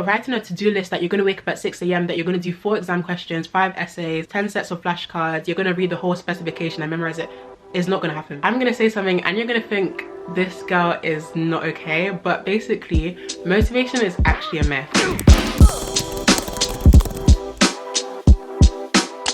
writing a to-do list that you're going to wake up at 6 a.m, that you're going to do 4 exam questions, 5 essays, 10 sets of flashcards, you're going to read the whole specification and memorize it, is not going to happen. I'm going to say something and you're going to think this girl is not okay, but basically motivation is actually a myth.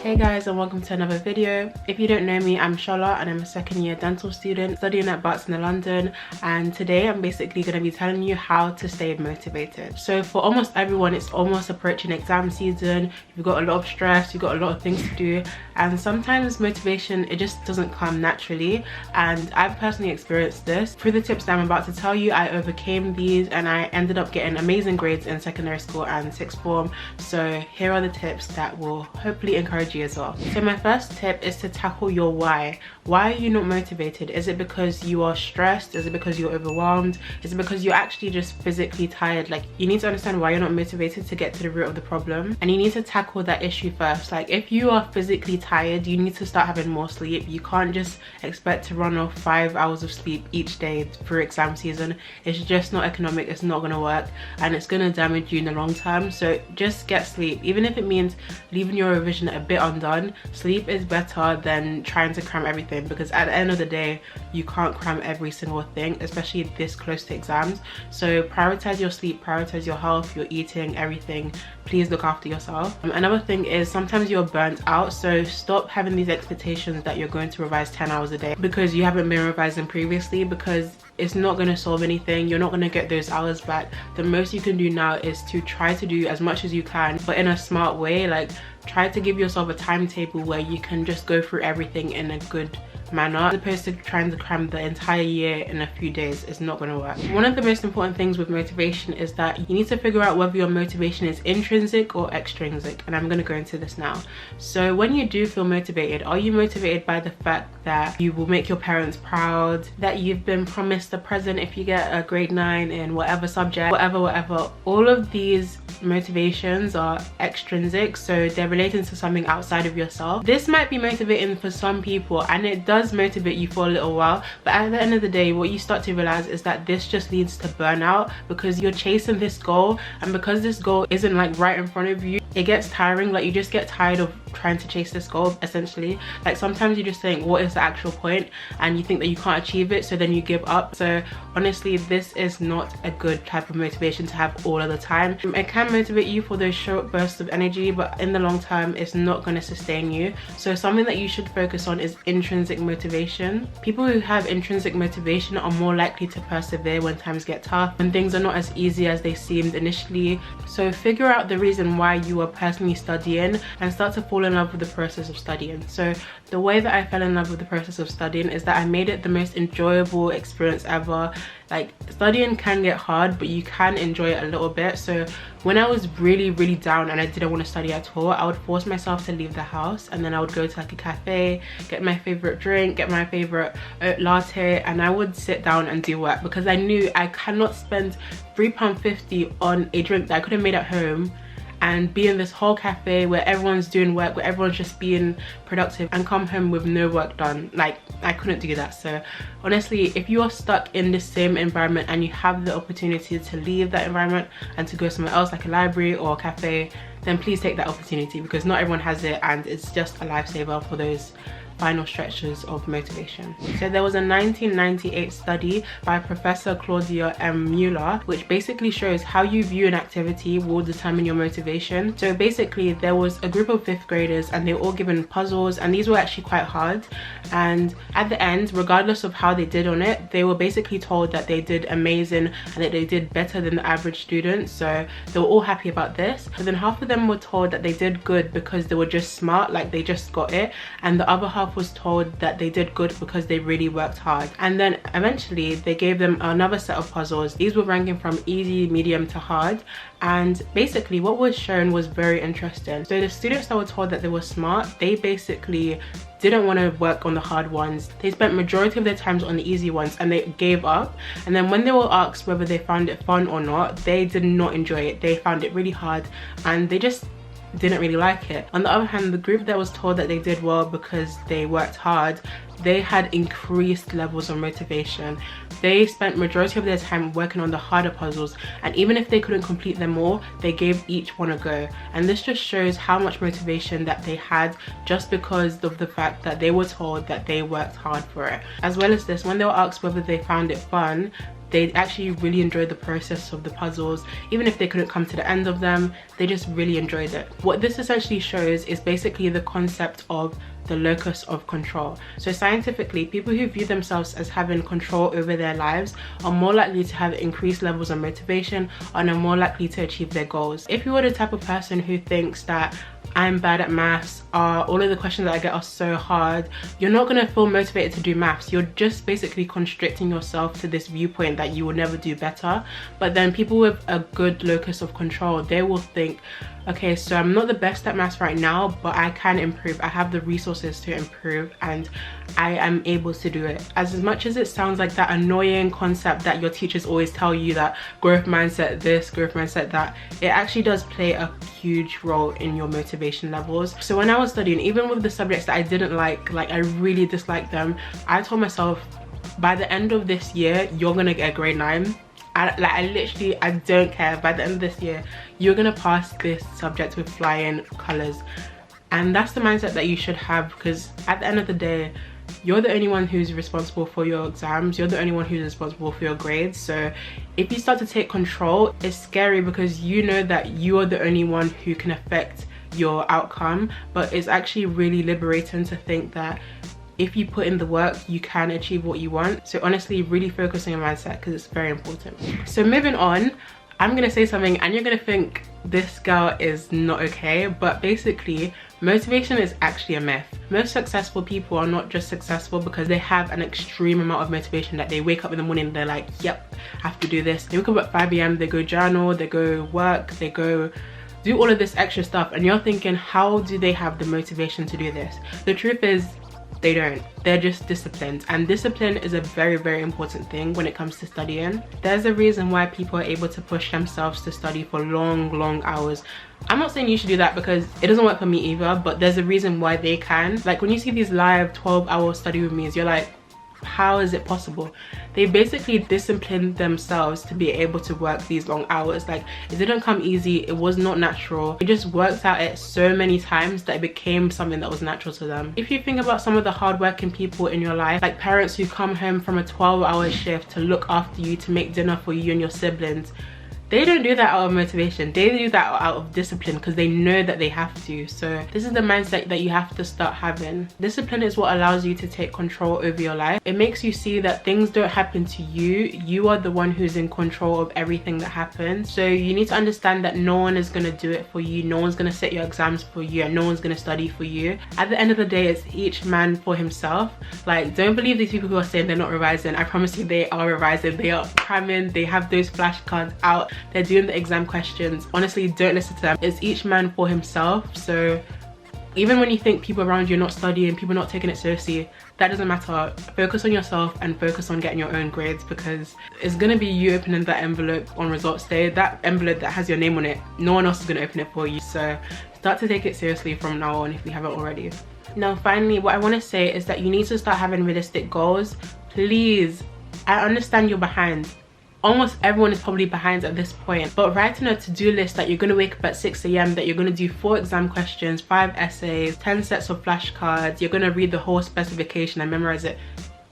Hey guys, and welcome to another video. If you don't know me, I'm Shola and I'm a second year dental student studying at Barts in London, and today I'm basically going to be telling you how to stay motivated. So for almost everyone, it's almost approaching exam season. You've got a lot of stress, you've got a lot of things to do, and sometimes motivation, it just doesn't come naturally. And I've personally experienced this. Through the tips that I'm about to tell you, I overcame these and I ended up getting amazing grades in secondary school and sixth form. So here are the tips that will hopefully encourage you as well. So my first tip is to tackle your why. Why are you not motivated? Is it because you are stressed? Is it because you're overwhelmed? Is it because you're actually just physically tired? Like, you need to understand why you're not motivated to get to the root of the problem, and you need to tackle that issue first. Like, if you are physically tired, you need to start having more sleep. You can't just expect to run off 5 hours of sleep each day through exam season. It's just not economic, it's not gonna work, and it's gonna damage you in the long term. So just get sleep. Even if it means leaving your revision a bit undone, sleep is better than trying to cram everything, because at the end of the day, you can't cram every single thing, especially this close to exams. So prioritize your sleep, prioritize your health, your eating, everything. Please look after yourself. Another thing is, sometimes you're burnt out, so stop having these expectations that you're going to revise 10 hours a day because you haven't been revising previously, because it's not going to solve anything. You're not going to get those hours back. The most you can do now is to try to do as much as you can, but in a smart way. Like, try to give yourself a timetable where you can just go through everything in a good manner, as opposed to trying to cram the entire year in a few days. It's not going to work. One of the most important things with motivation is that you need to figure out whether your motivation is intrinsic or extrinsic, and I'm going to go into this now. So when you do feel motivated, are you motivated by the fact that you will make your parents proud, that you've been promised a present if you get a grade 9 in whatever subject, whatever? All of these motivations are extrinsic, so they're relating to something outside of yourself. This might be motivating for some people, and it does motivate you for a little while, but at the end of the day, what you start to realize is that this just leads to burnout, because you're chasing this goal, and because this goal isn't like right in front of you, it gets tiring. Like, you just get tired of trying to chase this goal, essentially. Like, sometimes you just think, what is the actual point? And you think that you can't achieve it, so then you give up. So honestly, this is not a good type of motivation to have all of the time. It can motivate you for those short bursts of energy, but in the long term, it's not going to sustain you. So something that you should focus on is intrinsic motivation. People who have intrinsic motivation are more likely to persevere when times get tough, when things are not as easy as they seemed initially. So figure out the reason why you are personally studying and start to fall in love with the process of studying. So the way that I fell in love with the process of studying is that I made it the most enjoyable experience ever. Like, studying can get hard, but you can enjoy it a little bit. So when I was really down and I didn't want to study at all, I would force myself to leave the house, and then I would go to like a cafe, get my favorite drink, get my favorite oat latte, and I would sit down and do work, because I knew I cannot spend £3.50 on a drink that I could have made at home and be in this whole cafe where everyone's doing work, where everyone's just being productive, and come home with no work done. Like, I couldn't do that. So honestly, if you are stuck in the same environment and you have the opportunity to leave that environment and to go somewhere else, like a library or a cafe, then please take that opportunity, because not everyone has it, and it's just a lifesaver for those final stretches of motivation. So there was a 1998 study by Professor Claudia M. Mueller, which basically shows how you view an activity will determine your motivation. So basically, there was a group of 5th graders, and they were all given puzzles, and these were actually quite hard. And at the end, regardless of how they did on it, they were basically told that they did amazing and that they did better than the average student. So they were all happy about this. But then half of them were told that they did good because they were just smart, like they just got it, and the other half was told that they did good because they really worked hard. And then eventually they gave them another set of puzzles. These were ranking from easy, medium to hard, and basically what was shown was very interesting. So the students that were told that they were smart, they basically didn't want to work on the hard ones. They spent majority of their times on the easy ones, and they gave up. And then when they were asked whether they found it fun or not, they did not enjoy it. They found it really hard, and they just didn't really like it. On the other hand, the group that was told that they did well because they worked hard, they had increased levels of motivation. They spent majority of their time working on the harder puzzles, and even if they couldn't complete them all, they gave each one a go. And this just shows how much motivation that they had just because of the fact that they were told that they worked hard for it. As well as this, when they were asked whether they found it fun, they actually really enjoyed the process of the puzzles. Even if they couldn't come to the end of them, they just really enjoyed it. What this essentially shows is basically the concept of the locus of control. So scientifically, people who view themselves as having control over their lives are more likely to have increased levels of motivation and are more likely to achieve their goals. If you are the type of person who thinks that I'm bad at maths, all of the questions that I get are so hard, you're not going to feel motivated to do maths. You're just basically constricting yourself to this viewpoint that you will never do better. But then people with a good locus of control, they will think, okay, so I'm not the best at maths right now, but I can improve. I have the resources to improve and I am able to do it. As much as it sounds like that annoying concept that your teachers always tell you, that growth mindset this, growth mindset that, it actually does play a huge role in your motivation levels. So when I was studying, even with the subjects that I didn't like I really disliked them, I told myself, by the end of this year, you're gonna get a grade 9. I don't care. By the end of this year, you're gonna pass this subject with flying colors. And that's the mindset that you should have, because at the end of the day, you're the only one who's responsible for your exams. You're the only one who's responsible for your grades. So if you start to take control, it's scary because you know that you are the only one who can affect your outcome. But it's actually really liberating to think that if you put in the work, you can achieve what you want. So honestly, really focus on your mindset because it's very important. So moving on, I'm gonna say something and you're gonna think this girl is not okay, but basically motivation is actually a myth. Most successful people are not just successful because they have an extreme amount of motivation, that they wake up in the morning and they're like, yep, I have to do this. They wake up at 5 AM, they go journal, they go work, they go do all of this extra stuff, and you're thinking, how do they have the motivation to do this? The truth is, they don't. They're just disciplined, and discipline is a very, very important thing when it comes to studying. There's a reason why people are able to push themselves to study for long hours. I'm not saying you should do that because it doesn't work for me either, but there's a reason why they can. Like when you see these live 12-hour study with me's, you're like, how is it possible? They basically disciplined themselves to be able to work these long hours. Like, it didn't come easy, it was not natural. It just worked out it so many times that it became something that was natural to them. If you think about some of the hardworking people in your life, like parents who come home from a 12-hour shift to look after you, to make dinner for you and your siblings, they don't do that out of motivation. They do that out of discipline because they know that they have to. So this is the mindset that you have to start having. Discipline is what allows you to take control over your life. It makes you see that things don't happen to you. You are the one who's in control of everything that happens. So you need to understand that no one is going to do it for you. No one's going to set your exams for you, and no one's going to study for you. At the end of the day, it's each man for himself. Like, don't believe these people who are saying they're not revising. I promise you, they are revising. They are cramming. They have those flashcards out. They're doing the exam questions. Honestly, don't listen to them. It's each man for himself. So even when you think people around you are not studying, people not taking it seriously, that doesn't matter. Focus on yourself and focus on getting your own grades, because it's gonna be you opening that envelope on results day, that envelope that has your name on it. No one else is gonna open it for you. So start to take it seriously from now on if you haven't already. Now finally, what I want to say is that you need to start having realistic goals. Please, I understand you're behind. Almost everyone is probably behind at this point, but writing a to-do list that you're going to wake up at 6 AM, that you're going to do 4 exam questions, 5 essays, 10 sets of flashcards, you're going to read the whole specification and memorize it,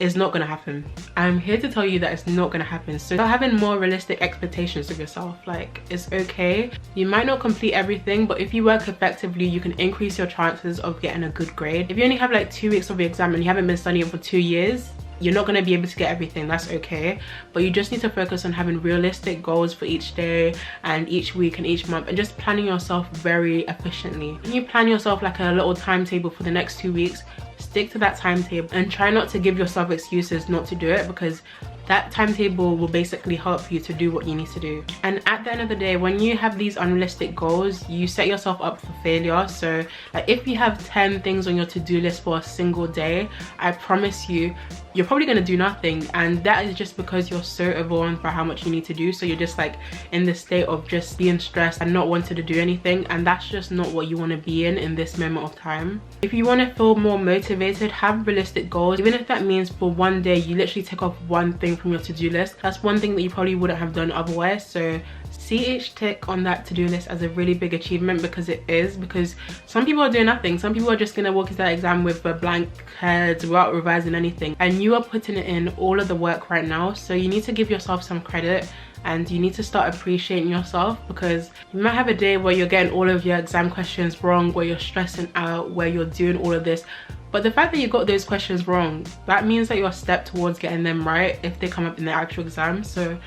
is not going to happen. I'm here to tell you that it's not going to happen. So start having more realistic expectations of yourself. Like, it's okay. You might not complete everything, but if you work effectively, you can increase your chances of getting a good grade. If you only have like 2 weeks of the exam and you haven't been studying for 2 years, you're not going to be able to get everything. That's okay, but you just need to focus on having realistic goals for each day and each week and each month, and just planning yourself very efficiently. When you plan yourself like a little timetable for the next 2 weeks, stick to that timetable and try not to give yourself excuses not to do it, because that timetable will basically help you to do what you need to do. And at the end of the day, when you have these unrealistic goals, you set yourself up for failure. So like, if you have 10 things on your to-do list for a single day, I promise you you're probably going to do nothing, and that is just because you're so overwhelmed by how much you need to do. So you're just like in this state of just being stressed and not wanting to do anything, and that's just not what you want to be in this moment of time. If you want to feel more motivated, have realistic goals. Even if that means for one day you literally take off one thing from your to-do list, that's one thing that you probably wouldn't have done otherwise. So see each tick on that to-do list as a really big achievement, because it is. Because some people are doing nothing. Some people are just going to walk into that exam with a blank head without revising anything, and you are putting in all of the work right now. So you need to give yourself some credit, and you need to start appreciating yourself, because you might have a day where you're getting all of your exam questions wrong, where you're stressing out, where you're doing all of this. But the fact that you got those questions wrong, that means that you're a step towards getting them right if they come up in the actual exam. So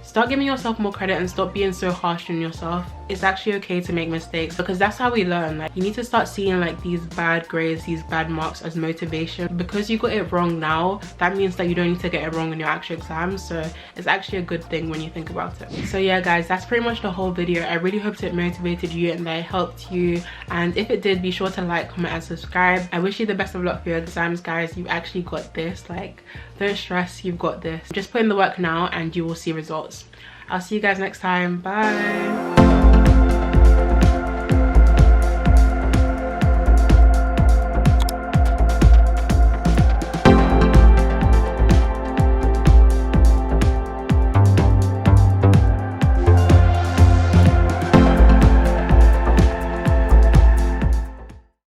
start giving yourself more credit and stop being so harsh on yourself. It's actually okay to make mistakes, because that's how we learn. Like, you need to start seeing like these bad grades, these bad marks as motivation. Because you got it wrong now, that means that you don't need to get it wrong in your actual exams. So it's actually a good thing when you think about it. So yeah guys, that's pretty much the whole video. I really hope it motivated you and that it helped you, and if it did, be sure to like, comment and subscribe. I wish you the best of luck for your exams, guys. You've actually got this. Like, don't stress, you've got this. Just put in the work now and you will see results. I'll see you guys next time. Bye.